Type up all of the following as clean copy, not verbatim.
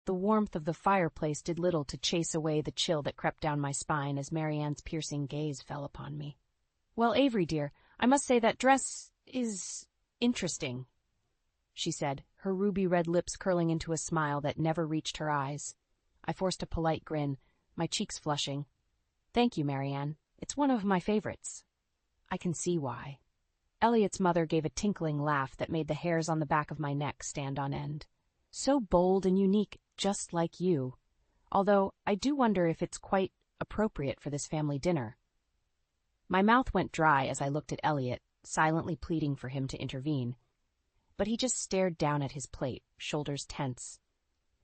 The warmth of the fireplace did little to chase away the chill that crept down my spine as Marianne's piercing gaze fell upon me. "Well, Avery, dear, I must say that dress is interesting," she said, her ruby-red lips curling into a smile that never reached her eyes. I forced a polite grin, my cheeks flushing. "Thank you, Marianne. It's one of my favorites." "I can see why." Elliot's mother gave a tinkling laugh that made the hairs on the back of my neck stand on end. "So bold and unique, just like you. Although I do wonder if it's quite appropriate for this family dinner." My mouth went dry as I looked at Elliot, silently pleading for him to intervene. But he just stared down at his plate, shoulders tense.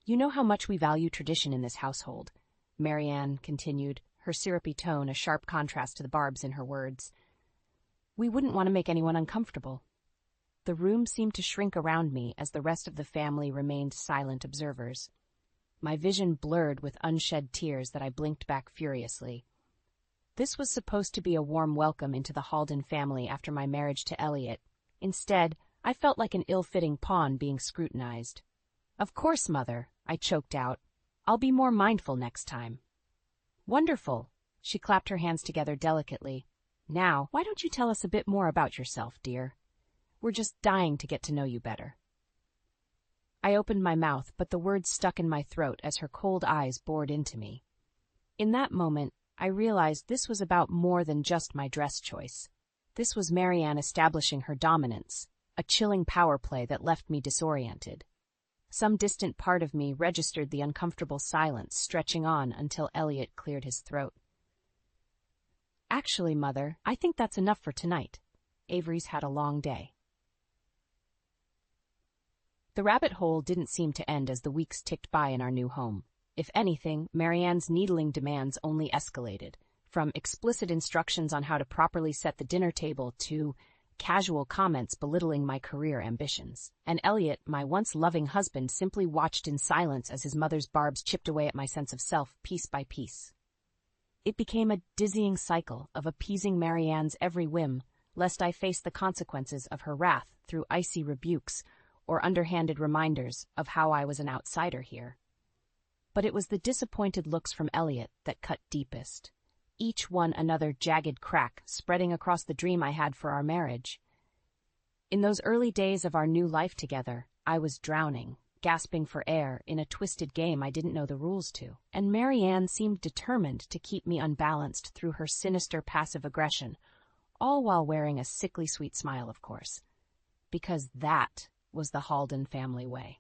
"You know how much we value tradition in this household," Marianne continued, her syrupy tone a sharp contrast to the barbs in her words. "We wouldn't want to make anyone uncomfortable." The room seemed to shrink around me as the rest of the family remained silent observers. My vision blurred with unshed tears that I blinked back furiously. This was supposed to be a warm welcome into the Halden family after my marriage to Elliot. Instead, I felt like an ill-fitting pawn being scrutinized. "Of course, Mother," I choked out. "I'll be more mindful next time." "Wonderful." She clapped her hands together delicately. "Now, why don't you tell us a bit more about yourself, dear? We're just dying to get to know you better." I opened my mouth, but the words stuck in my throat as her cold eyes bored into me. In that moment, I realized this was about more than just my dress choice. This was Marianne establishing her dominance, a chilling power play that left me disoriented. Some distant part of me registered the uncomfortable silence stretching on until Elliot cleared his throat. "Actually, Mother, I think that's enough for tonight. Avery's had a long day." The rabbit hole didn't seem to end as the weeks ticked by in our new home. If anything, Marianne's needling demands only escalated, from explicit instructions on how to properly set the dinner table to casual comments belittling my career ambitions. And Elliot, my once loving husband, simply watched in silence as his mother's barbs chipped away at my sense of self piece by piece. It became a dizzying cycle of appeasing Marianne's every whim, lest I face the consequences of her wrath through icy rebukes or underhanded reminders of how I was an outsider here. But it was the disappointed looks from Elliot that cut deepest, each one another jagged crack spreading across the dream I had for our marriage. In those early days of our new life together, I was drowning, gasping for air in a twisted game I didn't know the rules to, and Marianne seemed determined to keep me unbalanced through her sinister passive aggression, all while wearing a sickly sweet smile, of course, because that was the Halden family way.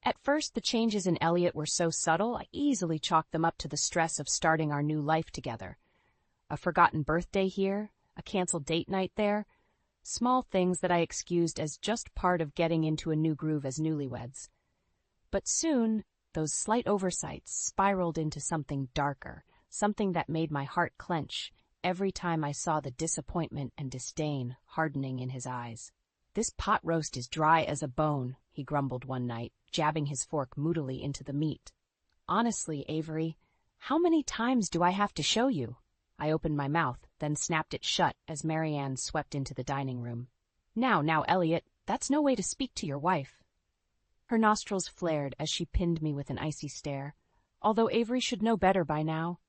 At first, the changes in Elliot were so subtle, I easily chalked them up to the stress of starting our new life together. A forgotten birthday here, a canceled date night there, small things that I excused as just part of getting into a new groove as newlyweds. But soon, those slight oversights spiraled into something darker, something that made my heart clench every time I saw the disappointment and disdain hardening in his eyes. "This pot roast is dry as a bone," he grumbled one night, jabbing his fork moodily into the meat. "Honestly, Avery, how many times do I have to show you?" I opened my mouth, then snapped it shut as Marianne swept into the dining room. Now, Elliot, that's no way to speak to your wife." Her nostrils flared as she pinned me with an icy stare, although Avery should know better by now.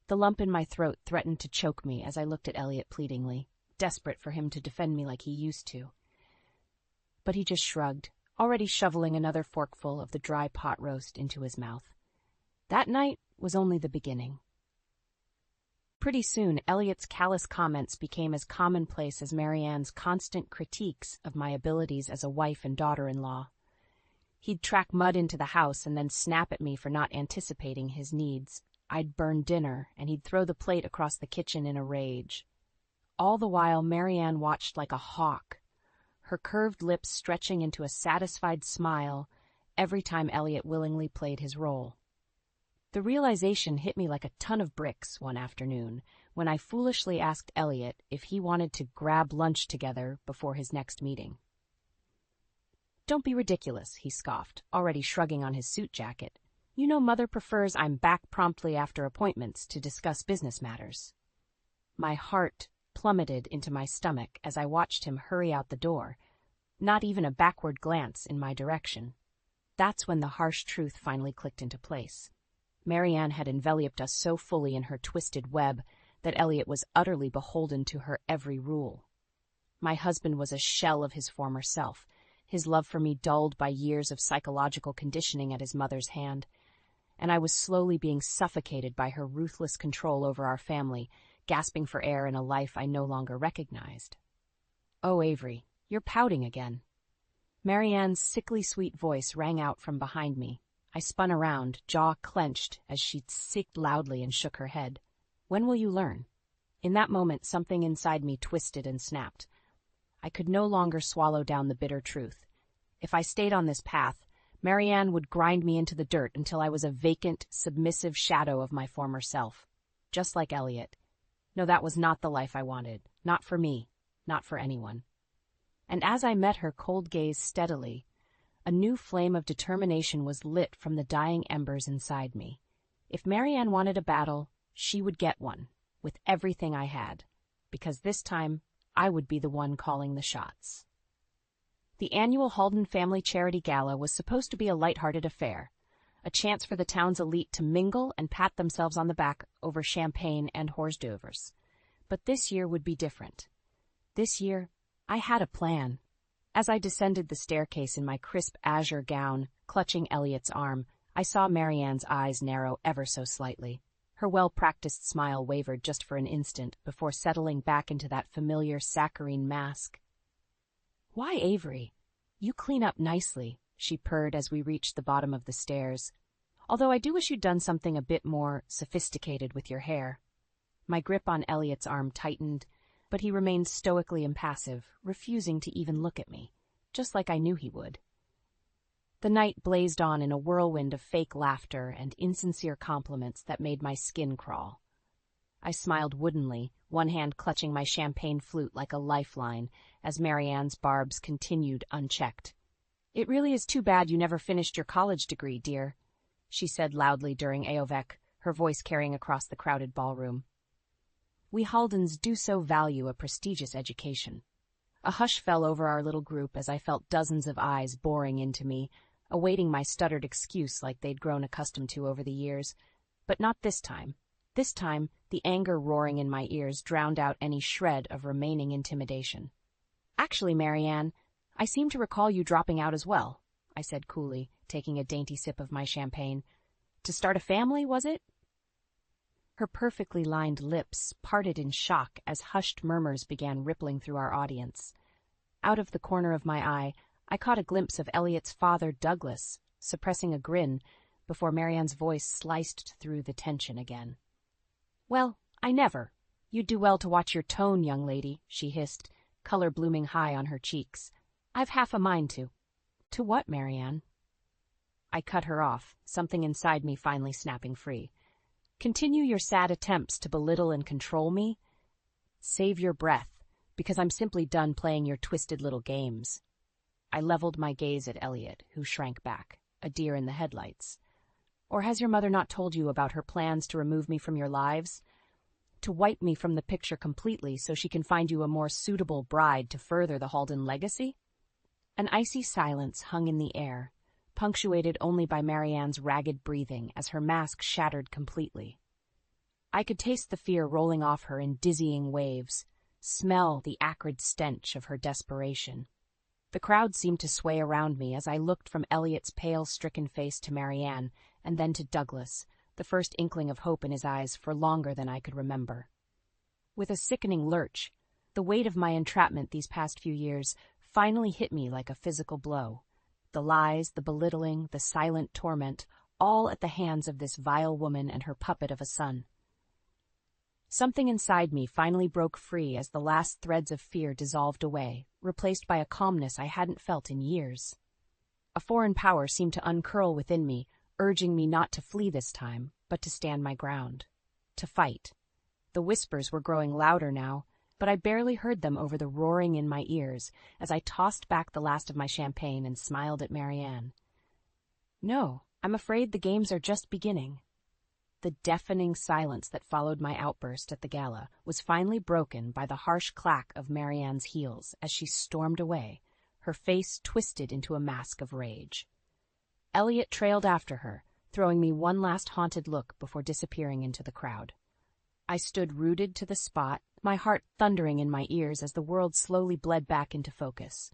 The lump in my throat threatened to choke me as I looked at Elliot pleadingly, desperate for him to defend me like he used to. But he just shrugged, already shoveling another forkful of the dry pot roast into his mouth. That night was only the beginning. Pretty soon, Elliot's callous comments became as commonplace as Marianne's constant critiques of my abilities as a wife and daughter-in-law. He'd track Mud into the house and then snap at me for not anticipating his needs. I'd burn dinner, and he'd throw the plate across the kitchen in a rage. All the while, Marianne watched like a hawk, her curved lips stretching into a satisfied smile every time Elliot willingly played his role. The realization hit me like a ton of bricks one afternoon when I foolishly asked Elliot if he wanted to grab lunch together before his next meeting. "Don't be ridiculous," he scoffed, already shrugging on his suit jacket. "You know Mother prefers I'm back promptly after appointments to discuss business matters." My heart plummeted into my stomach as I watched him hurry out the door, not even a backward glance in my direction. That's when the harsh truth finally clicked into place. Marianne had enveloped us so fully in her twisted web that Elliot was utterly beholden to her every rule. My husband was a shell of his former self, his love for me dulled by years of psychological conditioning at his mother's hand, and I was slowly being suffocated by her ruthless control over our family, gasping for air in a life I no longer recognized. "Oh, Avery, you're pouting again." Marianne's sickly sweet voice rang out from behind me. I spun around, jaw clenched, as she sicked loudly and shook her head. "When will you learn?" In that moment, something inside me twisted and snapped. I could no longer swallow down the bitter truth. If I stayed on this path, Marianne would grind me into the dirt until I was a vacant, submissive shadow of my former self. Just like Elliot. No, that was not the life I wanted. Not for me. Not for anyone. And as I met her cold gaze steadily, a new flame of determination was lit from the dying embers inside me. If Marianne wanted a battle, she would get one, with everything I had, because this time I would be the one calling the shots. The annual Halden Family Charity Gala was supposed to be a lighthearted affair, a chance for the town's elite to mingle and pat themselves on the back over champagne and hors d'oeuvres. But this year would be different. This year, I had a plan. As I descended the staircase in my crisp azure gown, clutching Elliot's arm, I saw Marianne's eyes narrow ever so slightly. Her well-practiced smile wavered just for an instant before settling back into that familiar saccharine mask. "Why, Avery? You clean up nicely," she purred as we reached the bottom of the stairs. "Although I do wish you'd done something a bit more sophisticated with your hair." My grip on Elliot's arm tightened, but he remained stoically impassive, refusing to even look at me, just like I knew he would. The night blazed on in a whirlwind of fake laughter and insincere compliments that made my skin crawl. I smiled woodenly, one hand clutching my champagne flute like a lifeline, as Marianne's barbs continued unchecked. "It really is too bad you never finished your college degree, dear," she said loudly during Aovek, her voice carrying across the crowded ballroom. We Haldens do so value a prestigious education. A hush fell over our little group as I felt dozens of eyes boring into me, awaiting my stuttered excuse like they'd grown accustomed to over the years. But not this time. This time, the anger roaring in my ears drowned out any shred of remaining intimidation. "Actually, Marianne, I seem to recall you dropping out as well," I said coolly, taking a dainty sip of my champagne. "To start a family, was it?" Her perfectly lined lips parted in shock as hushed murmurs began rippling through our audience. Out of the corner of my eye, I caught a glimpse of Elliot's father, Douglas, suppressing a grin before Marianne's voice sliced through the tension again. "Well, I never. You'd do well to watch your tone, young lady," she hissed, color blooming high on her cheeks. "I've half a mind to." "To what, Marianne?" I cut her off, something inside me finally snapping free. "Continue your sad attempts to belittle and control me? Save your breath, because I'm simply done playing your twisted little games." I leveled my gaze at Elliot, who shrank back, a deer in the headlights. "Or has your mother not told you about her plans to remove me from your lives? To wipe me from the picture completely so she can find you a more suitable bride to further the Halden legacy?" An icy silence hung in the air, punctuated only by Marianne's ragged breathing as her mask shattered completely. I could taste the fear rolling off her in dizzying waves, smell the acrid stench of her desperation. The crowd seemed to sway around me as I looked from Elliot's pale, stricken face to Marianne, and then to Douglas, the first inkling of hope in his eyes for longer than I could remember. With a sickening lurch, the weight of my entrapment these past few years finally hit me like a physical blow. The lies, the belittling, the silent torment, all at the hands of this vile woman and her puppet of a son. Something inside me finally broke free as the last threads of fear dissolved away, replaced by a calmness I hadn't felt in years. A foreign power seemed to uncurl within me, urging me not to flee this time, but to stand my ground. To fight. The whispers were growing louder now, but I barely heard them over the roaring in my ears as I tossed back the last of my champagne and smiled at Marianne. "No, I'm afraid the games are just beginning." The deafening silence that followed my outburst at the gala was finally broken by the harsh clack of Marianne's heels as she stormed away, her face twisted into a mask of rage. Elliot trailed after her, throwing me one last haunted look before disappearing into the crowd. I stood rooted to the spot, my heart thundering in my ears as the world slowly bled back into focus.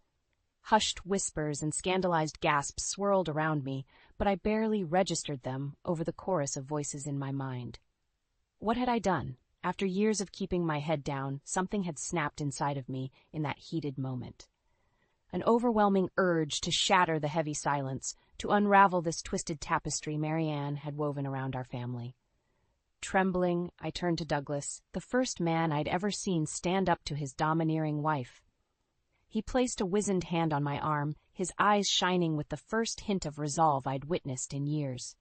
Hushed whispers and scandalized gasps swirled around me, but I barely registered them over the chorus of voices in my mind. What had I done? After years of keeping my head down, something had snapped inside of me in that heated moment. An overwhelming urge to shatter the heavy silence, to unravel this twisted tapestry Marianne had woven around our family. Trembling, I turned to Douglas, the first man I'd ever seen stand up to his domineering wife. He placed a wizened hand on my arm, his eyes shining with the first hint of resolve I'd witnessed in years.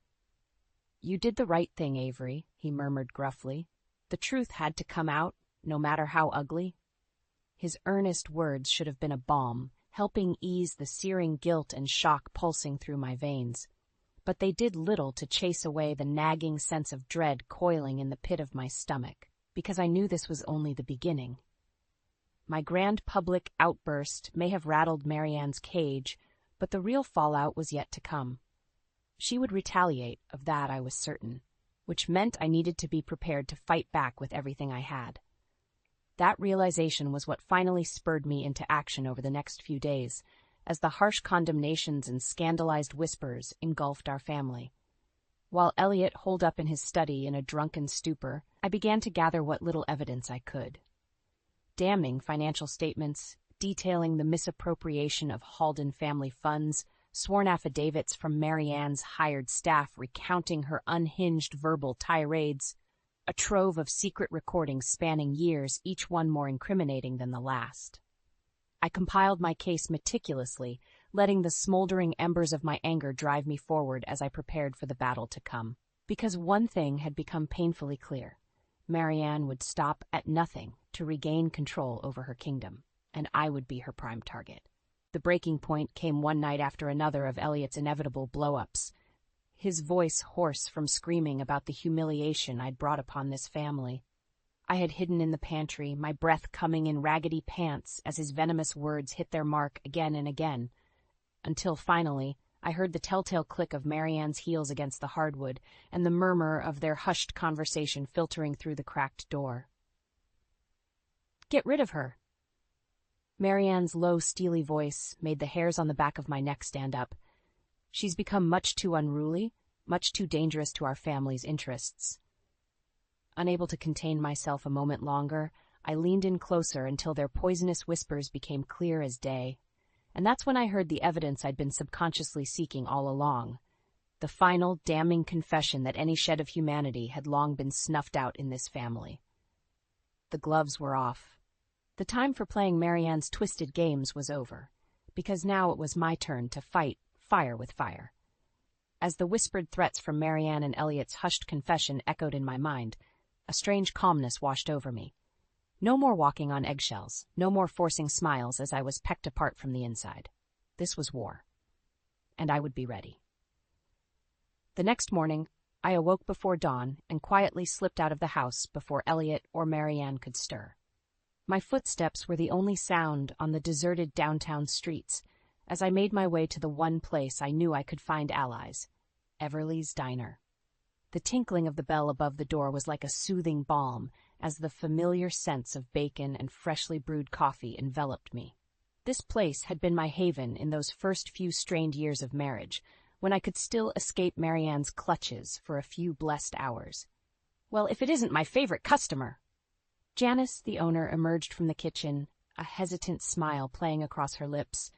"You did the right thing, Avery," he murmured gruffly. "The truth had to come out, no matter how ugly." His earnest words should have been a balm, helping ease the searing guilt and shock pulsing through my veins. But they did little to chase away the nagging sense of dread coiling in the pit of my stomach, because I knew this was only the beginning. My grand public outburst may have rattled Marianne's cage, but the real fallout was yet to come. She would retaliate, of that I was certain, which meant I needed to be prepared to fight back with everything I had. That realization was what finally spurred me into action over the next few days, as the harsh condemnations and scandalized whispers engulfed our family. While Elliot holed up in his study in a drunken stupor, I began to gather what little evidence I could. Damning financial statements, detailing the misappropriation of Halden family funds, sworn affidavits from Marianne's hired staff recounting her unhinged verbal tirades, a trove of secret recordings spanning years, each one more incriminating than the last. I compiled my case meticulously, letting the smoldering embers of my anger drive me forward as I prepared for the battle to come. Because one thing had become painfully clear. Marianne would stop at nothing to regain control over her kingdom, and I would be her prime target. The breaking point came one night after another of Elliot's inevitable blow-ups, his voice hoarse from screaming about the humiliation I'd brought upon this family. I had hidden in the pantry, my breath coming in raggedy pants as his venomous words hit their mark again and again, until finally I heard the telltale click of Marianne's heels against the hardwood and the murmur of their hushed conversation filtering through the cracked door. "Get rid of her." Marianne's low, steely voice made the hairs on the back of my neck stand up. "She's become much too unruly, much too dangerous to our family's interests." Unable to contain myself a moment longer, I leaned in closer until their poisonous whispers became clear as day. And that's when I heard the evidence I'd been subconsciously seeking all along. The final, damning confession that any shed of humanity had long been snuffed out in this family. The gloves were off. The time for playing Marianne's twisted games was over, because now it was my turn to fight fire with fire. As the whispered threats from Marianne and Elliot's hushed confession echoed in my mind, a strange calmness washed over me. No more walking on eggshells, no more forcing smiles as I was pecked apart from the inside. This was war, and I would be ready. The next morning, I awoke before dawn and quietly slipped out of the house before Elliot or Marianne could stir. My footsteps were the only sound on the deserted downtown streets as I made my way to the one place I knew I could find allies, Everly's Diner. The tinkling of the bell above the door was like a soothing balm as the familiar scents of bacon and freshly brewed coffee enveloped me. This place had been my haven in those first few strained years of marriage, when I could still escape Marianne's clutches for a few blessed hours. "Well, if it isn't my favorite customer!" Janice, the owner, emerged from the kitchen, a hesitant smile playing across her lips,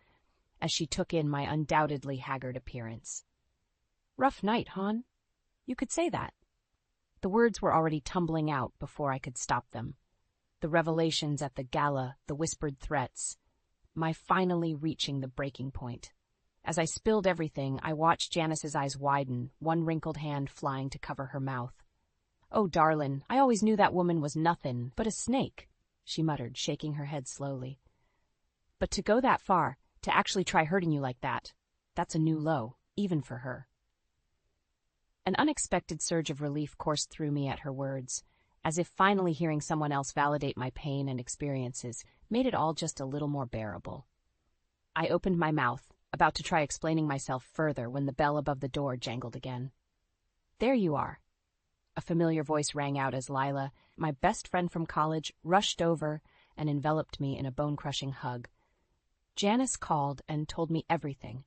as she took in my undoubtedly haggard appearance. "Rough night, hon? You could say that." The words were already tumbling out before I could stop them. The revelations at the gala, the whispered threats, my finally reaching the breaking point. As I spilled everything, I watched Janice's eyes widen, one wrinkled hand flying to cover her mouth. "Oh, darlin', I always knew that woman was nothin' but a snake," she muttered, shaking her head slowly. "But to go that far, to actually try hurting you like that, that's a new low, even for her." An unexpected surge of relief coursed through me at her words, as if finally hearing someone else validate my pain and experiences made it all just a little more bearable. I opened my mouth, about to try explaining myself further when the bell above the door jangled again. "There you are." A familiar voice rang out as Lila, my best friend from college, rushed over and enveloped me in a bone-crushing hug. "Janice called and told me everything.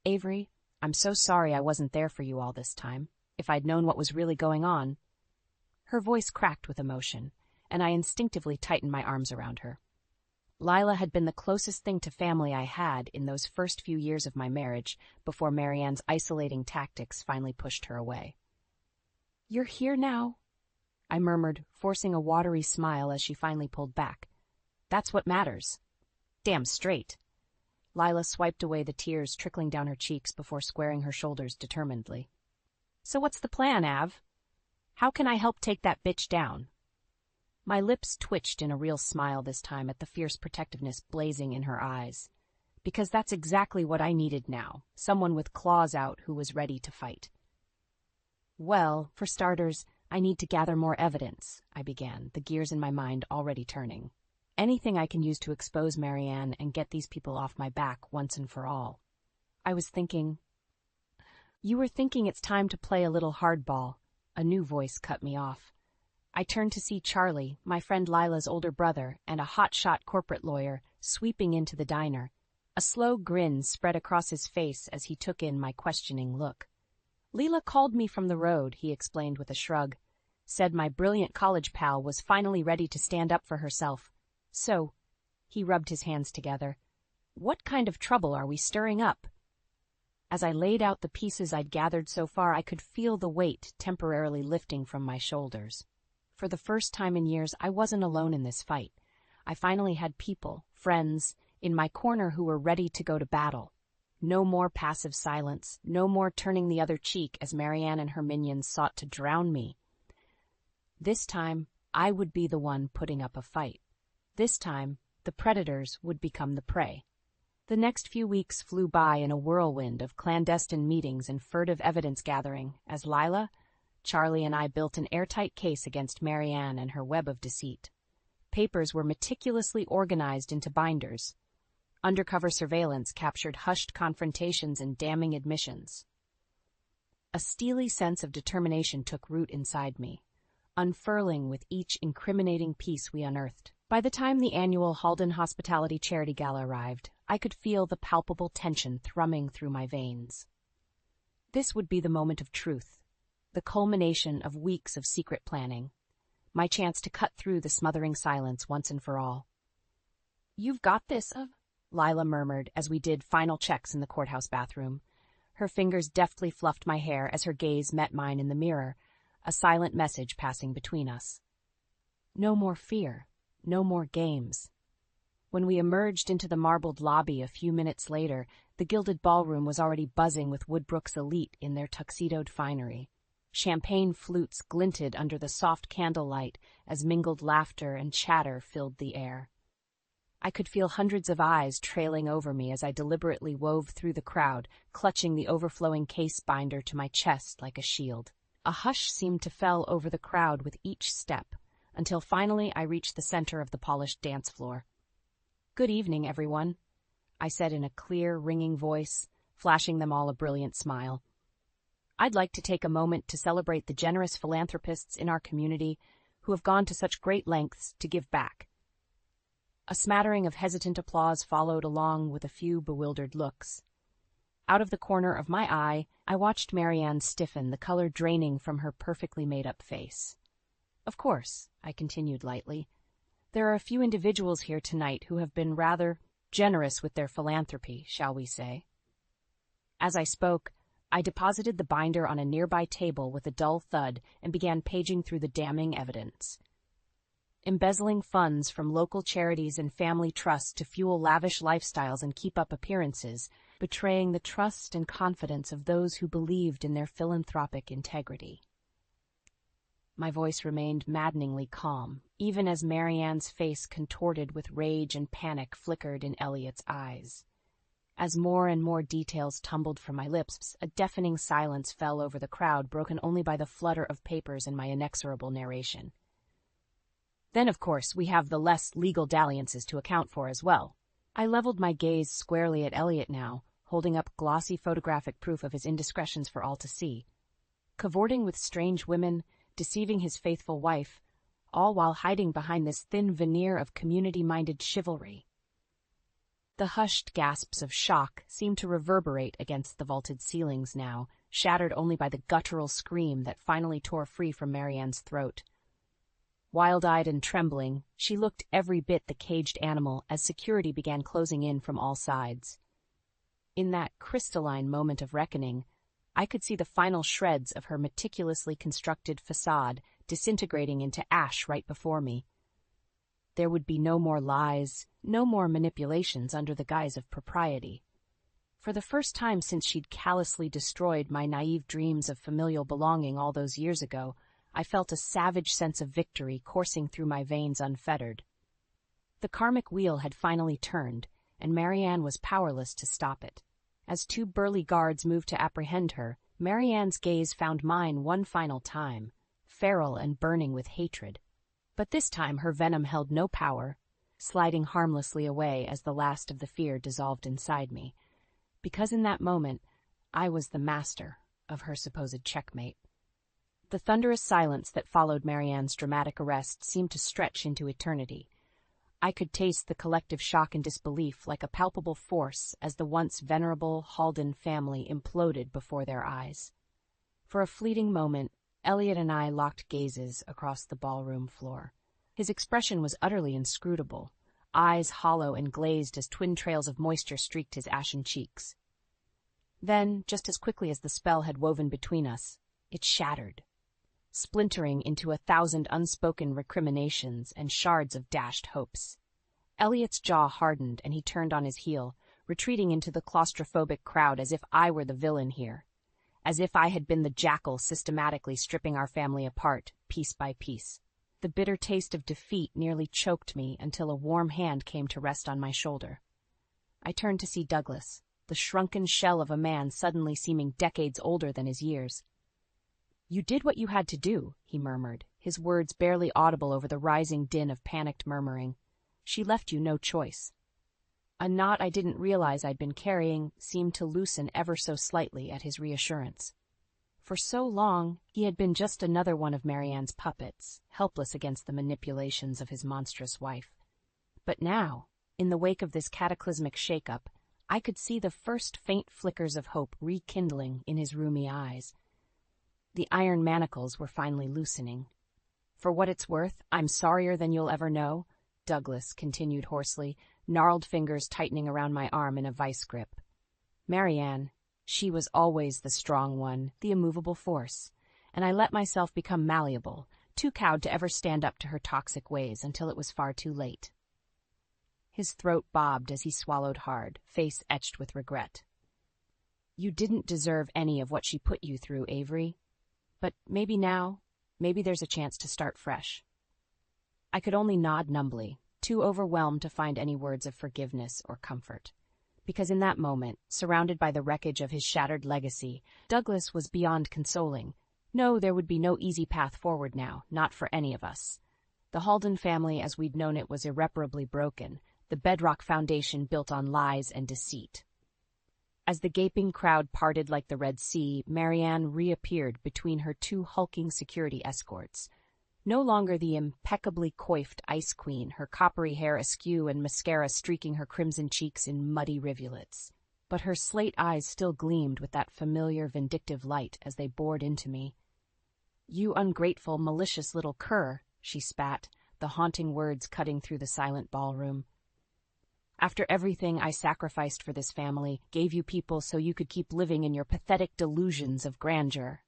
Avery, I'm so sorry I wasn't there for you all this time. If I'd known what was really going on." Her voice cracked with emotion, and I instinctively tightened my arms around her. Lila had been the closest thing to family I had in those first few years of my marriage before Marianne's isolating tactics finally pushed her away. "You're here now," I murmured, forcing a watery smile as she finally pulled back. "That's what matters." "Damn straight." Lila swiped away the tears trickling down her cheeks before squaring her shoulders determinedly. "So what's the plan, Av? How can I help take that bitch down?" My lips twitched in a real smile this time at the fierce protectiveness blazing in her eyes. Because that's exactly what I needed now, someone with claws out who was ready to fight. "Well, for starters, I need to gather more evidence," I began, the gears in my mind already turning. "Anything I can use to expose Marianne and get these people off my back once and for all." I was thinking... "You were thinking it's time to play a little hardball," a new voice cut me off. I turned to see Charlie, my friend Lila's older brother, and a hotshot corporate lawyer, sweeping into the diner. A slow grin spread across his face as he took in my questioning look. "Leela called me from the road," he explained with a shrug. "Said my brilliant college pal was finally ready to stand up for herself. So," he rubbed his hands together, "what kind of trouble are we stirring up?" As I laid out the pieces I'd gathered so far, I could feel the weight temporarily lifting from my shoulders. For the first time in years, I wasn't alone in this fight. I finally had people, friends, in my corner who were ready to go to battle. No more passive silence, no more turning the other cheek as Marianne and her minions sought to drown me. This time, I would be the one putting up a fight. This time, the predators would become the prey. The next few weeks flew by in a whirlwind of clandestine meetings and furtive evidence gathering as Lila, Charlie, and I built an airtight case against Marianne and her web of deceit. Papers were meticulously organized into binders. Undercover surveillance captured hushed confrontations and damning admissions. A steely sense of determination took root inside me, unfurling with each incriminating piece we unearthed. By the time the annual Halden Hospitality Charity Gala arrived, I could feel the palpable tension thrumming through my veins. This would be the moment of truth, the culmination of weeks of secret planning, my chance to cut through the smothering silence once and for all. "You've got this, Lila murmured as we did final checks in the courthouse bathroom. Her fingers deftly fluffed my hair as her gaze met mine in the mirror, a silent message passing between us. No more fear, no more games. When we emerged into the marbled lobby a few minutes later, the gilded ballroom was already buzzing with Woodbrook's elite in their tuxedoed finery. Champagne flutes glinted under the soft candlelight as mingled laughter and chatter filled the air. I could feel hundreds of eyes trailing over me as I deliberately wove through the crowd, clutching the overflowing case binder to my chest like a shield. A hush seemed to fell over the crowd with each step, until finally I reached the center of the polished dance floor. "Good evening, everyone," I said in a clear, ringing voice, flashing them all a brilliant smile. "I'd like to take a moment to celebrate the generous philanthropists in our community who have gone to such great lengths to give back." A smattering of hesitant applause followed along with a few bewildered looks. Out of the corner of my eye, I watched Marianne stiffen, the color draining from her perfectly made-up face. "Of course," I continued lightly, "there are a few individuals here tonight who have been rather generous with their philanthropy, shall we say." As I spoke, I deposited the binder on a nearby table with a dull thud and began paging through the damning evidence. Embezzling funds from local charities and family trusts to fuel lavish lifestyles and keep up appearances, betraying the trust and confidence of those who believed in their philanthropic integrity. My voice remained maddeningly calm, even as Marianne's face contorted with rage and panic flickered in Elliot's eyes. As more and more details tumbled from my lips, a deafening silence fell over the crowd, broken only by the flutter of papers and my inexorable narration. "Then, of course, we have the less legal dalliances to account for as well." I leveled my gaze squarely at Elliot now, holding up glossy photographic proof of his indiscretions for all to see. Cavorting with strange women, deceiving his faithful wife, all while hiding behind this thin veneer of community-minded chivalry. The hushed gasps of shock seemed to reverberate against the vaulted ceilings now, shattered only by the guttural scream that finally tore free from Marianne's throat. Wild-eyed and trembling, she looked every bit the caged animal as security began closing in from all sides. In that crystalline moment of reckoning, I could see the final shreds of her meticulously constructed facade disintegrating into ash right before me. There would be no more lies, no more manipulations under the guise of propriety. For the first time since she'd callously destroyed my naive dreams of familial belonging all those years ago, I felt a savage sense of victory coursing through my veins unfettered. The karmic wheel had finally turned, and Marianne was powerless to stop it. As two burly guards moved to apprehend her, Marianne's gaze found mine one final time, feral and burning with hatred. But this time her venom held no power, sliding harmlessly away as the last of the fear dissolved inside me, because in that moment I was the master of her supposed checkmate. The thunderous silence that followed Marianne's dramatic arrest seemed to stretch into eternity. I could taste the collective shock and disbelief like a palpable force as the once venerable Halden family imploded before their eyes. For a fleeting moment, Elliot and I locked gazes across the ballroom floor. His expression was utterly inscrutable, eyes hollow and glazed as twin trails of moisture streaked his ashen cheeks. Then, just as quickly as the spell had woven between us, it shattered, splintering into 1,000 unspoken recriminations and shards of dashed hopes. Elliot's jaw hardened and he turned on his heel, retreating into the claustrophobic crowd as if I were the villain here, as if I had been the jackal systematically stripping our family apart, piece by piece. The bitter taste of defeat nearly choked me until a warm hand came to rest on my shoulder. I turned to see Douglas, the shrunken shell of a man suddenly seeming decades older than his years. "You did what you had to do," he murmured, his words barely audible over the rising din of panicked murmuring. "She left you no choice." A knot I didn't realize I'd been carrying seemed to loosen ever so slightly at his reassurance. For so long, he had been just another one of Marianne's puppets, helpless against the manipulations of his monstrous wife. But now, in the wake of this cataclysmic shake-up, I could see the first faint flickers of hope rekindling in his rheumy eyes. The iron manacles were finally loosening. "For what it's worth, I'm sorrier than you'll ever know," Douglas continued hoarsely, gnarled fingers tightening around my arm in a vice grip. "Marianne, she was always the strong one, the immovable force, and I let myself become malleable, too cowed to ever stand up to her toxic ways until it was far too late." His throat bobbed as he swallowed hard, face etched with regret. "You didn't deserve any of what she put you through, Avery. But maybe now, maybe there's a chance to start fresh." I could only nod numbly, too overwhelmed to find any words of forgiveness or comfort. Because in that moment, surrounded by the wreckage of his shattered legacy, Douglas was beyond consoling. No, there would be no easy path forward now, not for any of us. The Halden family as we'd known it was irreparably broken, the bedrock foundation built on lies and deceit. As the gaping crowd parted like the Red Sea, Marianne reappeared between her two hulking security escorts. No longer the impeccably coiffed ice queen, her coppery hair askew and mascara streaking her crimson cheeks in muddy rivulets. But her slate eyes still gleamed with that familiar vindictive light as they bored into me. "You ungrateful, malicious little cur," she spat, the haunting words cutting through the silent ballroom. "After everything I sacrificed for this family, gave you people so you could keep living in your pathetic delusions of grandeur."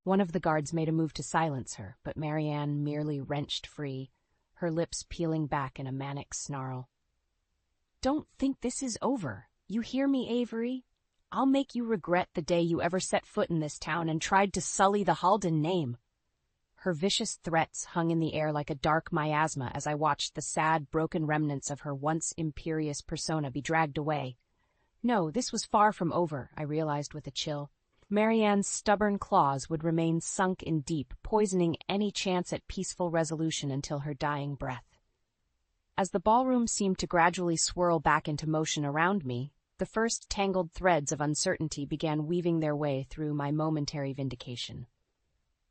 One of the guards made a move to silence her, but Marianne merely wrenched free, her lips peeling back in a manic snarl. "Don't think this is over. You hear me, Avery? I'll make you regret the day you ever set foot in this town and tried to sully the Halden name." Her vicious threats hung in the air like a dark miasma as I watched the sad, broken remnants of her once imperious persona be dragged away. No, this was far from over, I realized with a chill. Marianne's stubborn claws would remain sunk in deep, poisoning any chance at peaceful resolution until her dying breath. As the ballroom seemed to gradually swirl back into motion around me, The first tangled threads of uncertainty began weaving their way through my momentary vindication.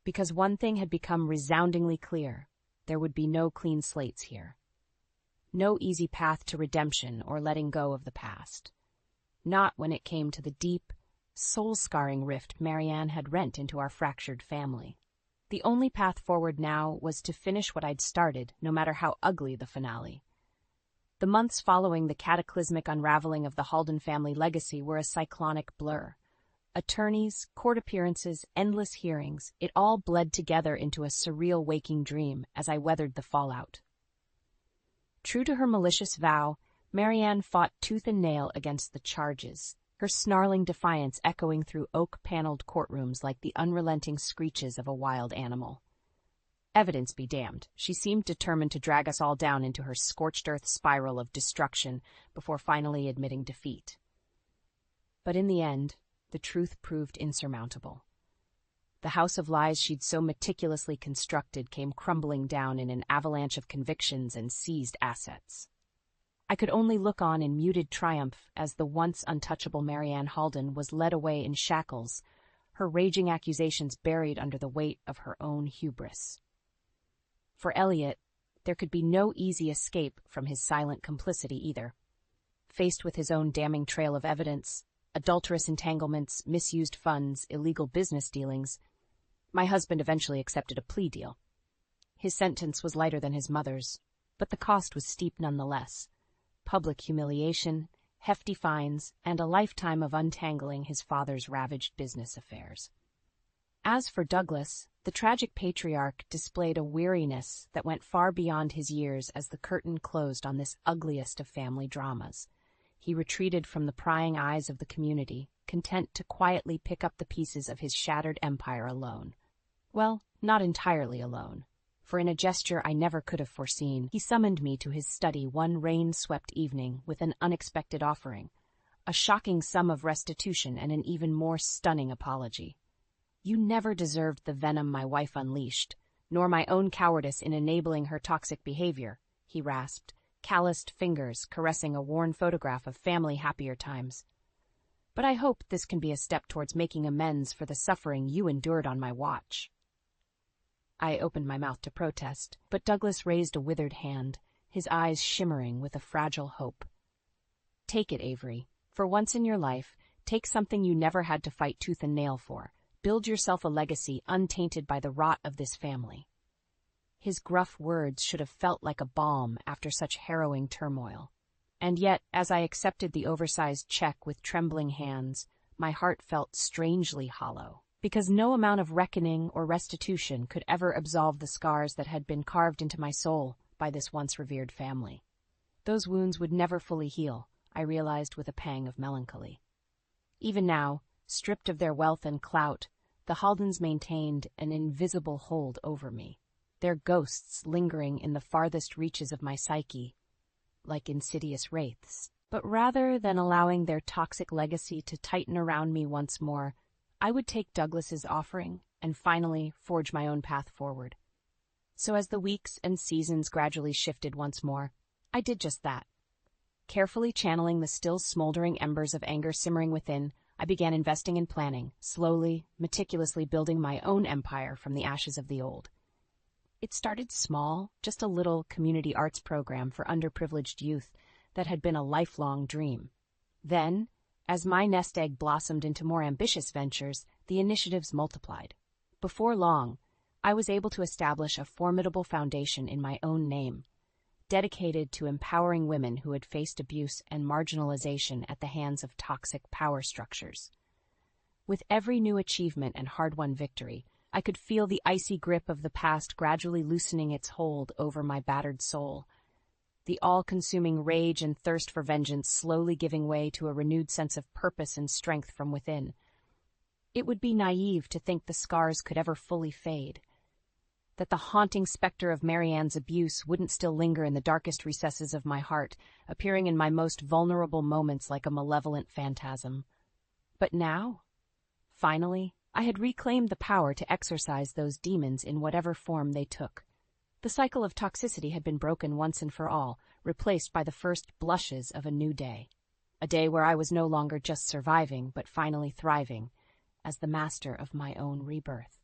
Because one thing had become resoundingly clear: there would be no clean slates here. No easy path to redemption or letting go of the past. Not when it came to the deep, soul-scarring rift Marianne had rent into our fractured family. The only path forward now was to finish what I'd started, no matter how ugly the finale. The months following the cataclysmic unraveling of the Halden family legacy were a cyclonic blur. Attorneys, court appearances, endless hearings, it all bled together into a surreal waking dream as I weathered the fallout. True to her malicious vow, Marianne fought tooth and nail against the charges, her snarling defiance echoing through oak-paneled courtrooms like the unrelenting screeches of a wild animal. Evidence be damned, she seemed determined to drag us all down into her scorched-earth spiral of destruction before finally admitting defeat. But in the end, the truth proved insurmountable. The house of lies she'd so meticulously constructed came crumbling down in an avalanche of convictions and seized assets. I could only look on in muted triumph as the once untouchable Marianne Halden was led away in shackles, her raging accusations buried under the weight of her own hubris. For Elliot, there could be no easy escape from his silent complicity either. Faced with his own damning trail of evidence, adulterous entanglements, misused funds, illegal business dealings, my husband eventually accepted a plea deal. His sentence was lighter than his mother's, but the cost was steep nonetheless. Public humiliation, hefty fines, and a lifetime of untangling his father's ravaged business affairs. As for Douglas, the tragic patriarch displayed a weariness that went far beyond his years as the curtain closed on this ugliest of family dramas. He retreated from the prying eyes of the community, content to quietly pick up the pieces of his shattered empire alone. Well, not entirely alone, for in a gesture I never could have foreseen, he summoned me to his study one rain-swept evening with an unexpected offering, a shocking sum of restitution and an even more stunning apology. You never deserved the venom my wife unleashed, nor my own cowardice in enabling her toxic behavior, he rasped, calloused fingers caressing a worn photograph of family happier times. But I hope this can be a step towards making amends for the suffering you endured on my watch. I opened my mouth to protest, but Douglas raised a withered hand, his eyes shimmering with a fragile hope. Take it, Avery. For once in your life, take something you never had to fight tooth and nail for. Build yourself a legacy untainted by the rot of this family. His gruff words should have felt like a balm after such harrowing turmoil. And yet, as I accepted the oversized check with trembling hands, my heart felt strangely hollow, because no amount of reckoning or restitution could ever absolve the scars that had been carved into my soul by this once revered family. Those wounds would never fully heal, I realized with a pang of melancholy. Even now, stripped of their wealth and clout, the Haldens maintained an invisible hold over me, their ghosts lingering in the farthest reaches of my psyche, like insidious wraiths. But rather than allowing their toxic legacy to tighten around me once more, I would take Douglas's offering and finally forge my own path forward. So as the weeks and seasons gradually shifted once more, I did just that. Carefully channeling the still smoldering embers of anger simmering within, I began investing and planning, slowly, meticulously building my own empire from the ashes of the old. It started small, just a little community arts program for underprivileged youth that had been a lifelong dream. Then, as my nest egg blossomed into more ambitious ventures, the initiatives multiplied. Before long, I was able to establish a formidable foundation in my own name, dedicated to empowering women who had faced abuse and marginalization at the hands of toxic power structures. With every new achievement and hard-won victory, I could feel the icy grip of the past gradually loosening its hold over my battered soul, the all-consuming rage and thirst for vengeance slowly giving way to a renewed sense of purpose and strength from within. It would be naive to think the scars could ever fully fade, that the haunting specter of Marianne's abuse wouldn't still linger in the darkest recesses of my heart, appearing in my most vulnerable moments like a malevolent phantasm. But now, finally, I had reclaimed the power to exorcise those demons in whatever form they took. The cycle of toxicity had been broken once and for all, replaced by the first blushes of a new day. a day where I was no longer just surviving, but finally thriving as the master of my own rebirth.